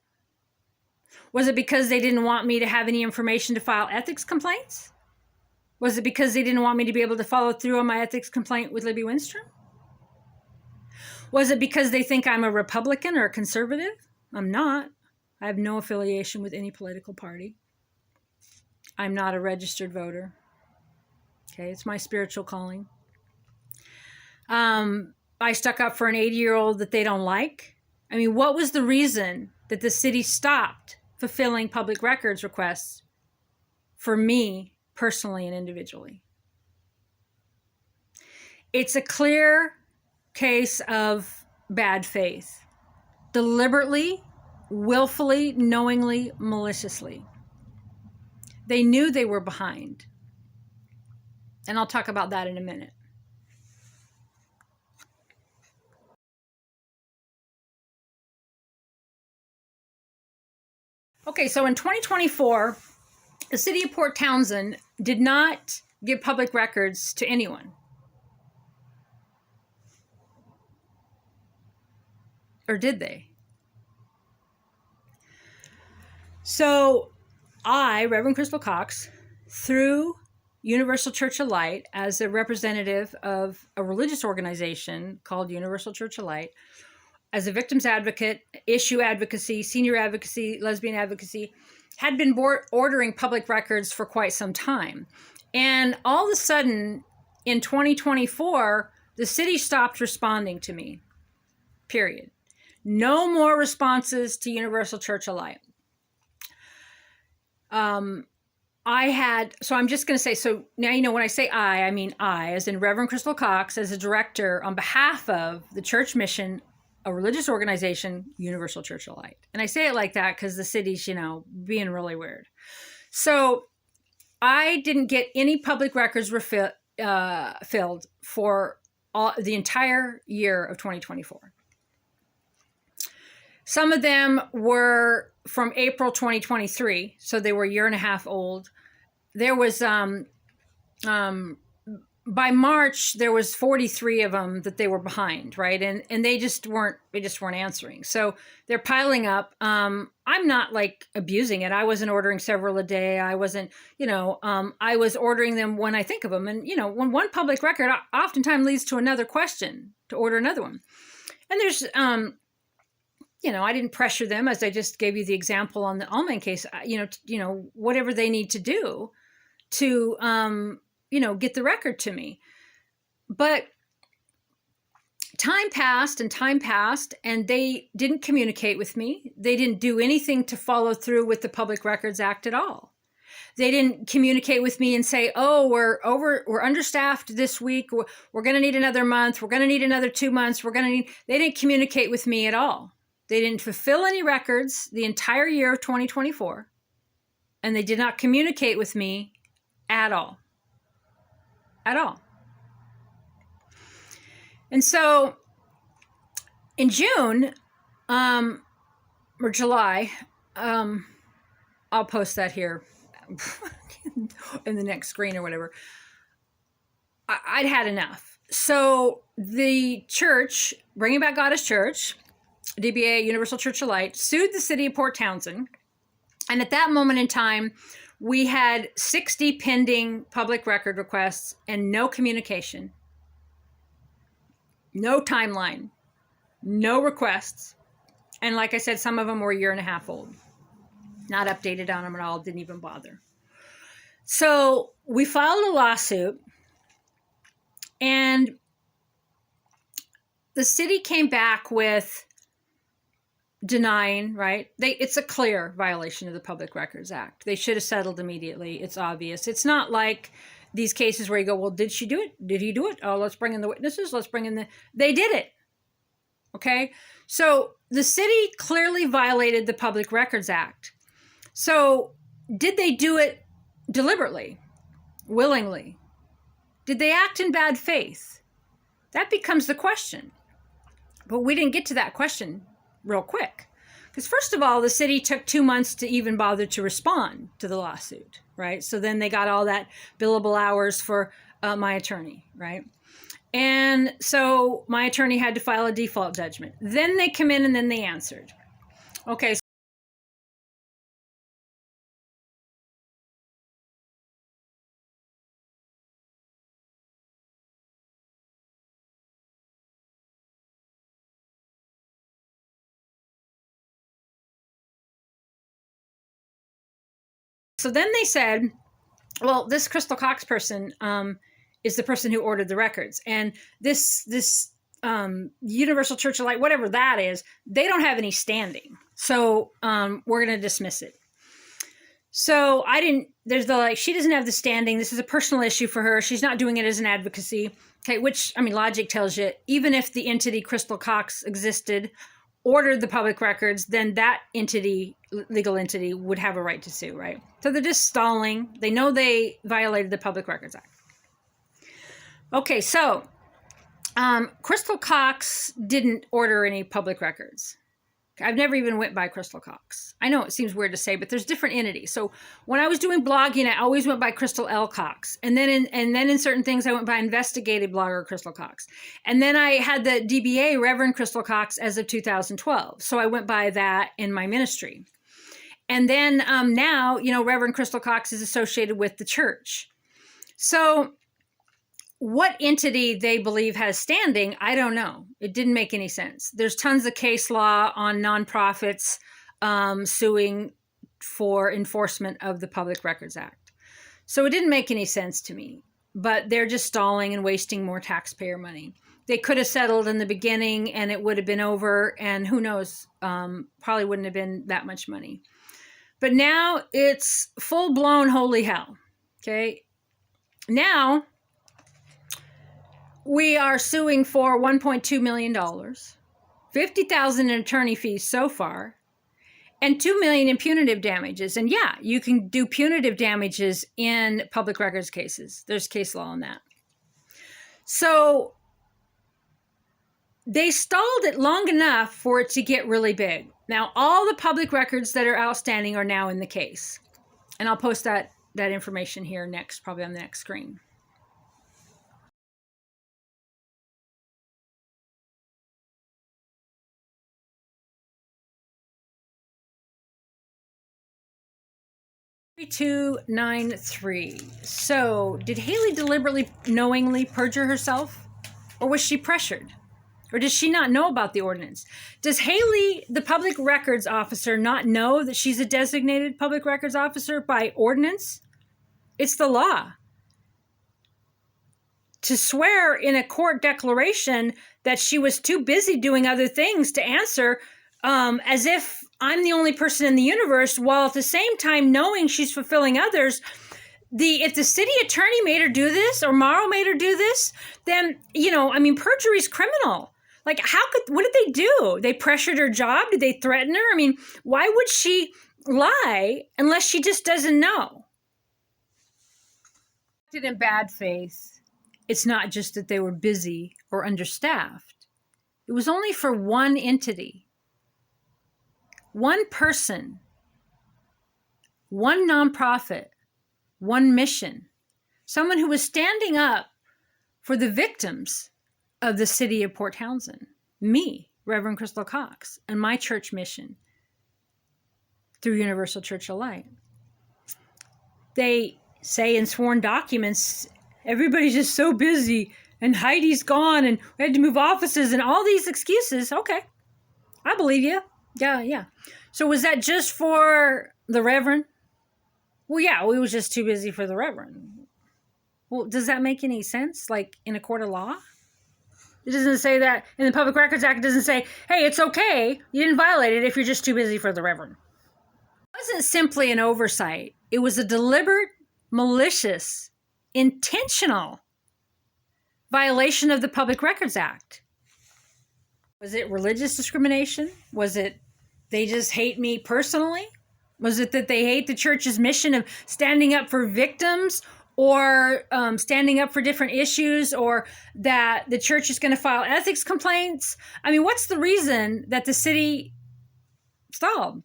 Was it because they didn't want me to have any information to file ethics complaints? Was it because they didn't want me to be able to follow through on my ethics complaint with Libby Wennstrom? Was it because they think I'm a Republican or a conservative? I'm not. I have no affiliation with any political party. I'm not a registered voter. Okay, it's my spiritual calling. I stuck up for an 80-year-old that they don't like. I mean, what was the reason that the city stopped fulfilling public records requests for me personally and individually? It's a clear case of bad faith. Deliberately, willfully, knowingly, maliciously. They knew they were behind. And I'll talk about that in a minute. Okay, so in 2024, the city of Port Townsend did not give public records to anyone. Or did they? So I, Reverend Crystal Cox, through Universal Church of Light as a representative of a religious organization called Universal Church of Light, as a victim's advocate, issue advocacy, senior advocacy, lesbian advocacy, had been ordering public records for quite some time. And all of a sudden, in 2024, the city stopped responding to me, period. No more responses to Universal Church of Light. So I'm just going to say, so now, when I say I mean I, as in Reverend Crystal Cox, as a director on behalf of the church mission, a religious organization, Universal Church of Light. And I say it like that because the city's, being really weird. So I didn't get any public records filled for the entire year of 2024. Some of them were from April 2023, so they were a year and a half old. There was, by March, there was 43 of them that they were behind, right? And they just weren't answering. So they're piling up. I'm not like abusing it. I wasn't ordering several a day. I wasn't, I was ordering them when I think of them. And, when one public record oftentimes leads to another question to order another one. And there's, I didn't pressure them, as I just gave you the example on the Allman case, whatever they need to do to, get the record to me. But time passed and they didn't communicate with me. They didn't do anything to follow through with the Public Records Act at all. They didn't communicate with me and say, oh, we're understaffed this week. We're going to need another month. We're going to need another 2 months. They didn't communicate with me at all. They didn't fulfill any records the entire year of 2024. And they did not communicate with me at all. At all. And so in June, or July, I'll post that here in the next screen or whatever. I'd had enough. So the church, Bringing Back Goddess Church, DBA, Universal Church of Light, sued the city of Port Townsend. And at that moment in time, we had 60 pending public record requests and no communication, no timeline, no requests. And like I said, some of them were a year and a half old, not updated on them at all, didn't even bother. So we filed a lawsuit, and the city came back with denying, right? It's a clear violation of the Public Records Act. They should have settled immediately. It's obvious. It's not like these cases where you go, well, did she do it? Did he do it? Oh, let's bring in the witnesses. They did it. Okay. So the city clearly violated the Public Records Act. So did they do it deliberately, willingly? Did they act in bad faith? That becomes the question. But we didn't get to that question real quick. Because first of all, the city took 2 months to even bother to respond to the lawsuit, right? So then they got all that billable hours for my attorney, right? And so my attorney had to file a default judgment. Then they come in and then they answered. Okay. So then they said, well, this Crystal Cox person is the person who ordered the records. And this Universal Church of Light, whatever that is, they don't have any standing. So we're going to dismiss it. So she doesn't have the standing. This is a personal issue for her. She's not doing it as an advocacy. Okay, which, logic tells you, even if the entity Crystal Cox existed, ordered the public records, then that entity, legal entity, would have a right to sue, right? So they're just stalling. They know they violated the Public Records Act. Okay, so Crystal Cox didn't order any public records. I've never even went by Crystal Cox. I know it seems weird to say, but there's different entities. So when I was doing blogging, I always went by Crystal L. Cox. And then in certain things, I went by investigative blogger Crystal Cox. And then I had the DBA Reverend Crystal Cox as of 2012. So I went by that in my ministry. And then now, Reverend Crystal Cox is associated with the church. So what entity they believe has standing, I don't know. It didn't make any sense. There's tons of case law on nonprofits suing for enforcement of the Public Records Act. So it didn't make any sense to me, but they're just stalling and wasting more taxpayer money. They could have settled in the beginning and it would have been over, and who knows, probably wouldn't have been that much money. But now it's full-blown holy hell, okay? Now we are suing for $1.2 million, $50,000 in attorney fees so far, and $2 million in punitive damages. And yeah, you can do punitive damages in public records cases. There's case law on that. So they stalled it long enough for it to get really big. Now, all the public records that are outstanding are now in the case. And I'll post that information here next, probably on the next screen. $293. So did Haley deliberately, knowingly perjure herself? Or was she pressured? Or does she not know about the ordinance? Does Haley, the public records officer, not know that she's a designated public records officer by ordinance? It's the law. To swear in a court declaration that she was too busy doing other things to answer, as if I'm the only person in the universe, while at the same time knowing she's fulfilling others. If the city attorney made her do this, or Mauro made her do this, then, perjury is criminal. Like, what did they do? They pressured her job? Did they threaten her? Why would she lie unless she just doesn't know? In bad faith, it's not just that they were busy or understaffed. It was only for one entity, one person, one nonprofit, one mission, someone who was standing up for the victims of the city of Port Townsend, me, Reverend Crystal Cox, and my church mission through Universal Church of Light. They say in sworn documents, everybody's just so busy, and Heidi's gone, and we had to move offices, and all these excuses. Okay, I believe you. Yeah. So was that just for the Reverend? Well, yeah, we was just too busy for the Reverend. Well, does that make any sense? Like in a court of law? It doesn't say that. In the Public Records Act, it doesn't say, hey, it's okay, you didn't violate it if you're just too busy for the Reverend. It wasn't simply an oversight. It was a deliberate, malicious, intentional violation of the Public Records Act. Was it religious discrimination? Was it they just hate me personally? Was it that they hate the church's mission of standing up for victims, or standing up for different issues, or that the church is going to file ethics complaints? What's the reason that the city stalled?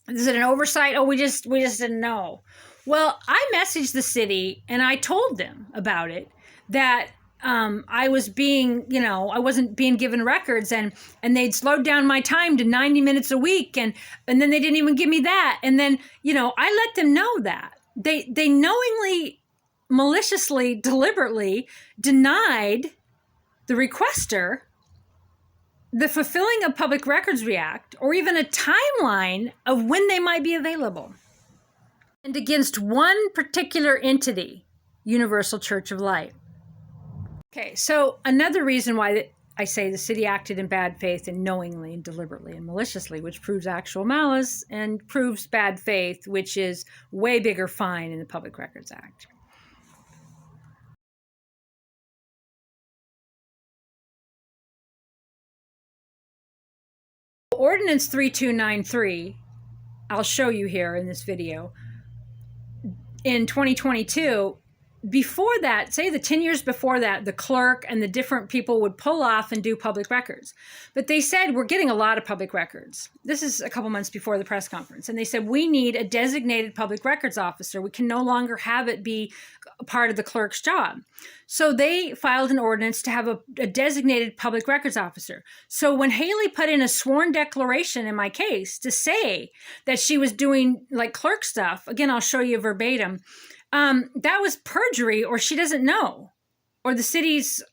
Is it an oversight? Oh, we just didn't know. Well, I messaged the city and I told them about it, that I was being, I wasn't being given records, and they'd slowed down my time to 90 minutes a week. And then they didn't even give me that. And then, I let them know that they knowingly, maliciously, deliberately denied the requester the fulfilling of Public Records Act, or even a timeline of when they might be available. And against one particular entity, Universal Church of Light. Okay, so another reason why I say the city acted in bad faith and knowingly and deliberately and maliciously, which proves actual malice and proves bad faith, which is way bigger fine in the Public Records Act. Ordinance 3293, I'll show you here in this video, in 2022, before that, say the 10 years before that, the clerk and the different people would pull off and do public records. But they said, we're getting a lot of public records. This is a couple months before the press conference. And they said, we need a designated public records officer. We can no longer have it be a part of the clerk's job. So they filed an ordinance to have a designated public records officer. So when Haley put in a sworn declaration in my case to say that she was doing like clerk stuff, again, I'll show you verbatim, that was perjury, or she doesn't know, or the city's,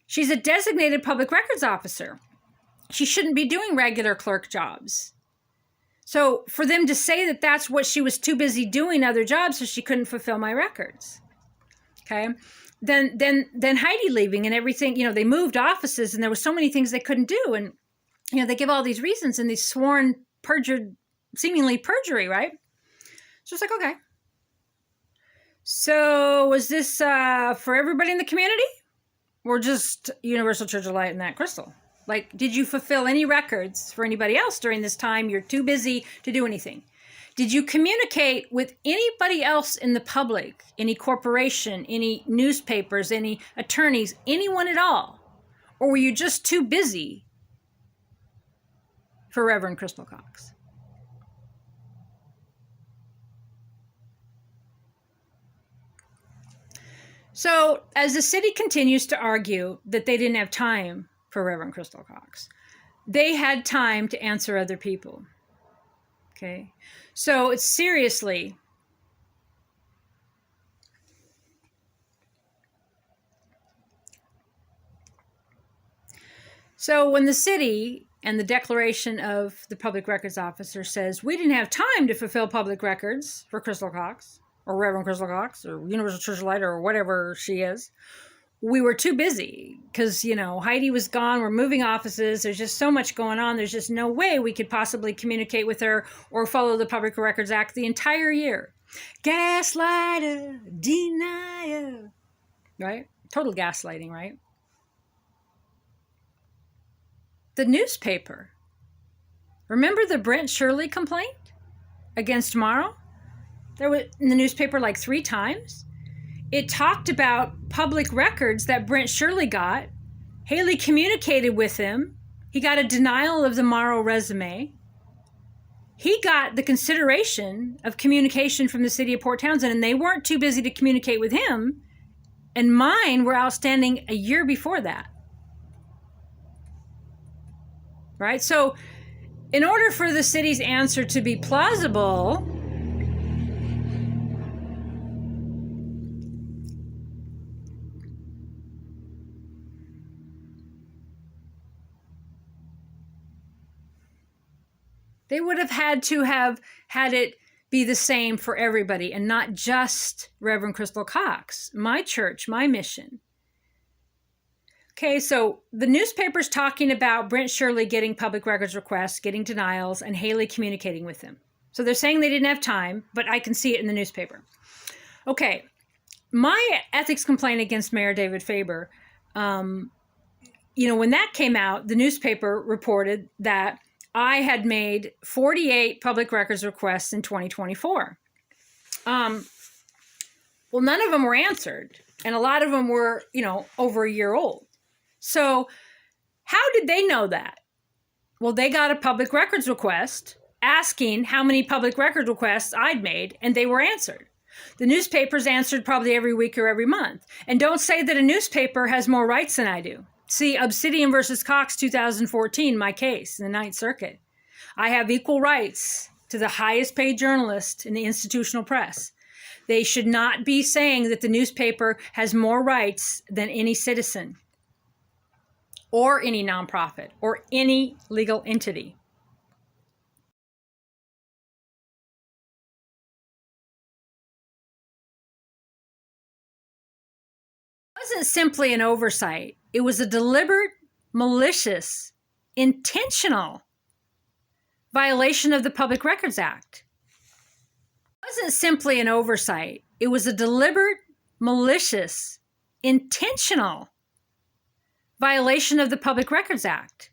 she's a designated public records officer. She shouldn't be doing regular clerk jobs. So for them to say that that's what she was too busy doing other jobs, so she couldn't fulfill my records. Okay. Then Heidi leaving and everything, they moved offices and there were so many things they couldn't do. And, they give all these reasons and these sworn seemingly perjury, right? So it's like, okay. So was this for everybody in the community or just Universal Church of Light and that crystal? Like, did you fulfill any records for anybody else during this time? You're too busy to do anything. Did you communicate with anybody else in the public, any corporation, any newspapers, any attorneys, anyone at all? Or were you just too busy for Reverend Crystal Cox? So as the city continues to argue that they didn't have time for Reverend Crystal Cox, they had time to answer other people. Okay. So it's seriously. So when the city and the declaration of the public records officer says, we didn't have time to fulfill public records for Crystal Cox, or Reverend Crystal Cox, or Universal Church of Light, or whatever she is. We were too busy because, Heidi was gone. We're moving offices. There's just so much going on. There's just no way we could possibly communicate with her or follow the Public Records Act the entire year. Gaslighter, denier, right? Total gaslighting, right? The newspaper. Remember the Brent Shirley complaint against Mauro? There was in the newspaper like 3 times. It talked about public records that Brent Shirley got. Haley communicated with him. He got a denial of the Mauro resume. He got the consideration of communication from the city of Port Townsend, and they weren't too busy to communicate with him. And mine were outstanding a year before that. Right? So in order for the city's answer to be plausible, they would have had it be the same for everybody and not just Reverend Crystal Cox, my church, my mission. Okay, so the newspaper's talking about Brent Shirley getting public records requests, getting denials, and Haley communicating with him. So they're saying they didn't have time, but I can see it in the newspaper. Okay, my ethics complaint against Mayor David Faber, when that came out, the newspaper reported that I had made 48 public records requests in 2024. Well, none of them were answered, and a lot of them were, over a year old. So how did they know that? Well, they got a public records request asking how many public record requests I'd made, and they were answered. The newspapers answered probably every week or every month. And don't say that a newspaper has more rights than I do. See, Obsidian versus Cox, 2014, my case in the Ninth Circuit. I have equal rights to the highest paid journalist in the institutional press. They should not be saying that the newspaper has more rights than any citizen or any nonprofit or any legal entity. It wasn't simply an oversight. It was a deliberate, malicious, intentional violation of the Public Records Act. It wasn't simply an oversight. It was a deliberate, malicious, intentional violation of the Public Records Act.